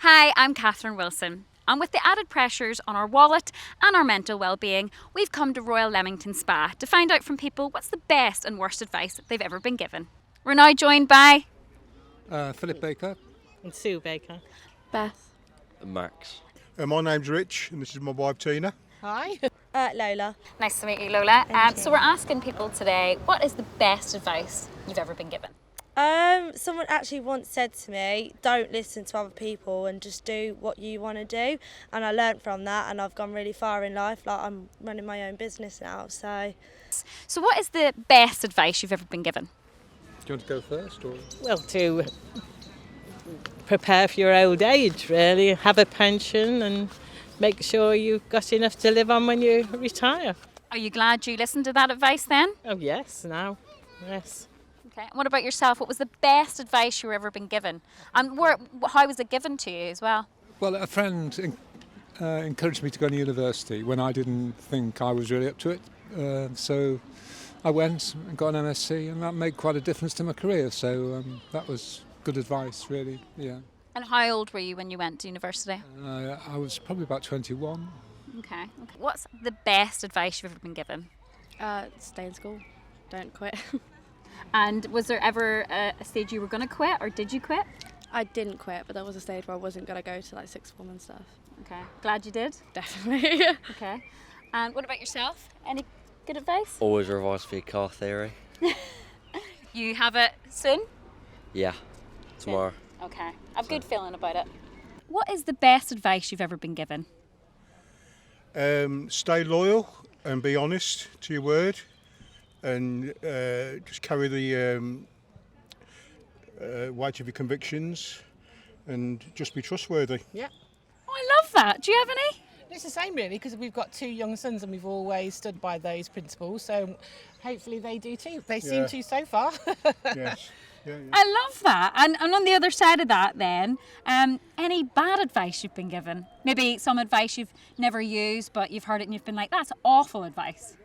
Hi, I'm Kathryn Wilson. And with the added pressures on our wallet and our mental well-being, we've come to Royal Leamington Spa to find out from people what's the best and worst advice they've ever been given. We're now joined by Philip Baker. And Sue Baker. Beth. Max. My name's Rich, and this is my wife Tina. Hi. Lola. Nice to meet you, Lola. Thank you. So we're asking people today, what is the best advice you've ever been given? Someone actually once said to me, don't listen to other people and just do what you want to do. And I learnt from that, and I've gone really far in life. Like, I'm running my own business now, so. So what is the best advice you've ever been given? Do you want to go first? Or? Well, to prepare for your old age, really. Have a pension and make sure you've got enough to live on when you retire. Are you glad you listened to that advice then? Oh, yes, now. Yes. Okay. And what about yourself? What was the best advice you've ever been given? And how was it given to you as well? Well, a friend encouraged me to go to university when I didn't think I was really up to it. So I went and got an MSc, and that made quite a difference to my career. So that was good advice, really, yeah. And how old were you when you went to university? I was probably about 21. Okay. What's the best advice you've ever been given? Stay in school. Don't quit. And was there ever a stage you were going to quit, or did you quit? I didn't quit, but there was a stage where I wasn't going to go to like sixth form and stuff. Okay. Glad you did? Definitely. Okay. And what about yourself? Any good advice? Always revise for your car theory. You have it soon? Yeah, tomorrow. Okay. I've a good feeling about it. What is the best advice you've ever been given? Stay loyal and be honest to your word, and just carry the weight of your convictions, and just be trustworthy. Yeah. Oh, I love that. Do you have any? It's the same, really, because we've got two young sons and we've always stood by those principles. So hopefully they do too. They seem to so far. Yes. Yeah. I love that. And on the other side of that then, any bad advice you've been given? Maybe some advice you've never used, but you've heard it and you've been like, that's awful advice.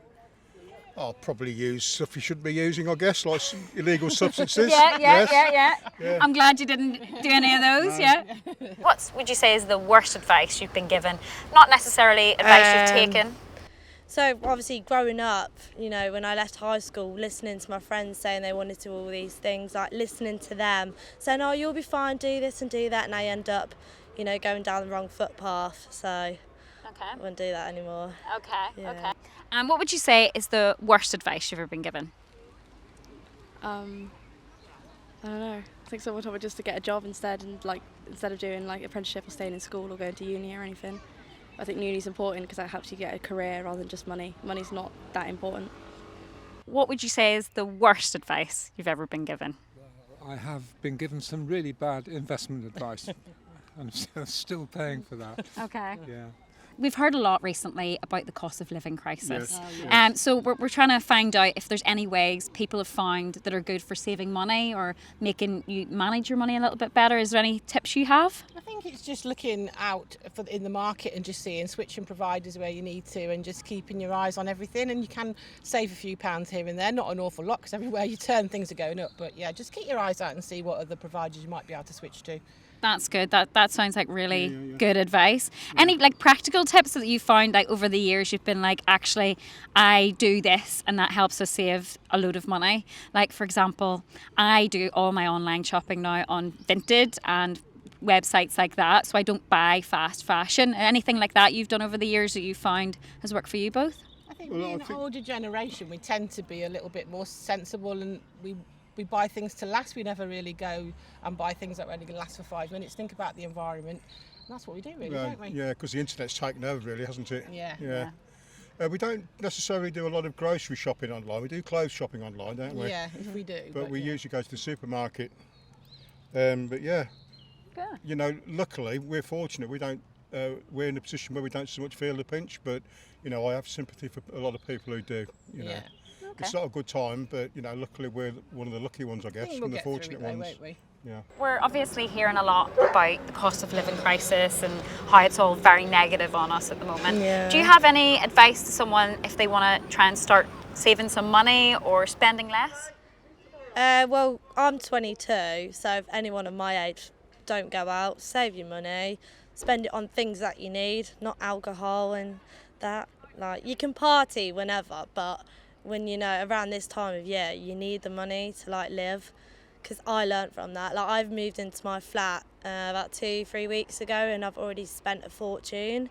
I'll probably use stuff you shouldn't be using, I guess, like some illegal substances. Yeah. I'm glad you didn't do any of those, yeah. What would you say is the worst advice you've been given? Not necessarily advice you've taken. So obviously growing up, when I left high school, listening to my friends saying they wanted to do all these things, like listening to them, saying, oh, you'll be fine, do this and do that, and I end up, going down the wrong footpath. So I won't do that anymore. Okay. And what would you say is the worst advice you've ever been given? I don't know. I think someone told me just to get a job instead of doing like apprenticeship or staying in school or going to uni or anything. I think uni's important because that helps you get a career rather than just money. Money's not that important. What would you say is the worst advice you've ever been given? I have been given some really bad investment advice. I'm still paying for that. Okay. Yeah. We've heard a lot recently about the cost of living crisis. Yes. So we're trying to find out if there's any ways people have found that are good for saving money or making you manage your money a little bit better. Is there any tips you have? I think it's just looking out in the market and just switching providers where you need to, and just keeping your eyes on everything. And you can save a few pounds here and there, not an awful lot, because everywhere you turn things are going up. But yeah, just keep your eyes out and see what other providers you might be able to switch to. That's good. That sounds like really good advice. Any practical tips that you found over the years you've been like, actually, I do this and that helps us save a load of money? Like, for example, I do all my online shopping now on Vinted and websites like that, so I don't buy fast fashion. Anything like that you've done over the years that you found has worked for you both? I think being an older generation, we tend to be a little bit more sensible, and we buy things to last. We never really go and buy things that are only going to last for 5 minutes. Think about the environment. And that's what we do, really, don't we? Yeah, because the internet's taken over, really, hasn't it? Yeah. We don't necessarily do a lot of grocery shopping online. We do clothes shopping online, don't we? Yeah, if we do. But we usually go to the supermarket. But yeah, luckily we're fortunate. We don't. We're in a position where we don't so much feel the pinch. But I have sympathy for a lot of people who do. Yeah. It's not a good time, but luckily we're one of the lucky ones, I guess, we'll from the get fortunate through it, though, ones. won't we? Yeah. We're obviously hearing a lot about the cost of living crisis and how it's all very negative on us at the moment. Yeah. Do you have any advice to someone if they want to try and start saving some money or spending less? Well, I'm 22, so if anyone of my age don't go out, save your money, spend it on things that you need, not alcohol and that. Like, you can party whenever, but when, you know, around this time of year, you need the money to, like, live. Because I learnt from that. Like, I've moved into my flat about 2-3 weeks ago, and I've already spent a fortune.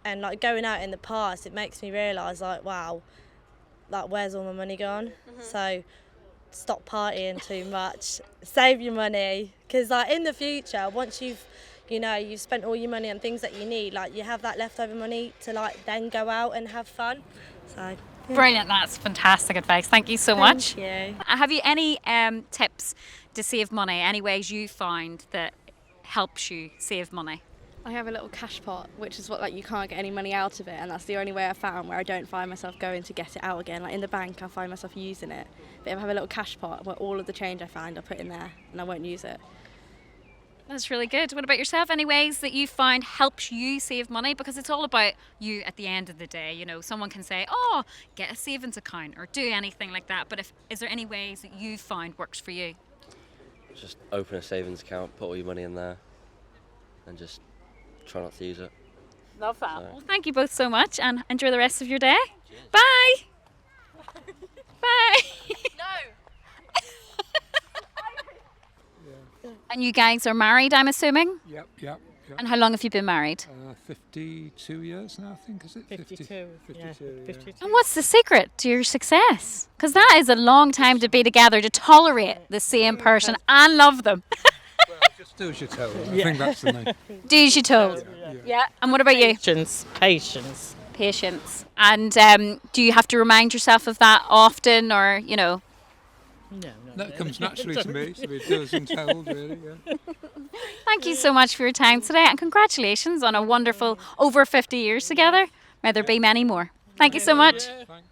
And, like, going out in the past, it makes me realise, like, wow, like, where's all my money gone? So stop partying too much, save your money, because, like, in the future, once you've spent all your money on things that you need, like, you have that leftover money to, like, then go out and have fun. So yeah. Brilliant, that's fantastic advice. Thank you so much. Thank you. Have you any tips to save money? Any ways you find that helps you save money? I have a little cash pot, which is what, like, you can't get any money out of it, and that's the only way I found where I don't find myself going to get it out again. Like in the bank, I find myself using it, but if I have a little cash pot where all of the change I find I put in there and I won't use it. That's really good. What about yourself? Any ways that you find helps you save money? Because it's all about you at the end of the day. You know, someone can say, oh, get a savings account or do anything like that. But is there any ways that you find works for you? Just open a savings account, put all your money in there, and just try not to use it. Love that. So. Well, thank you both so much and enjoy the rest of your day. Cheers. Bye. Bye. No. And you guys are married, I'm assuming? Yep. And how long have you been married? 52 years now, I think, is it? 52. 52, yeah. And what's the secret to your success? Because that is a long time to be together, to tolerate the same person and love them. Well, just do as you're told. I think that's the main. Do as you're told. Yeah. And what about you? Patience. Patience. And do you have to remind yourself of that often, or, you know? No. That comes naturally to me, to be does and told, really, yeah. Thank you so much for your time today, and congratulations on a wonderful over 50 years together. May there be many more. Thank you so much. Thanks.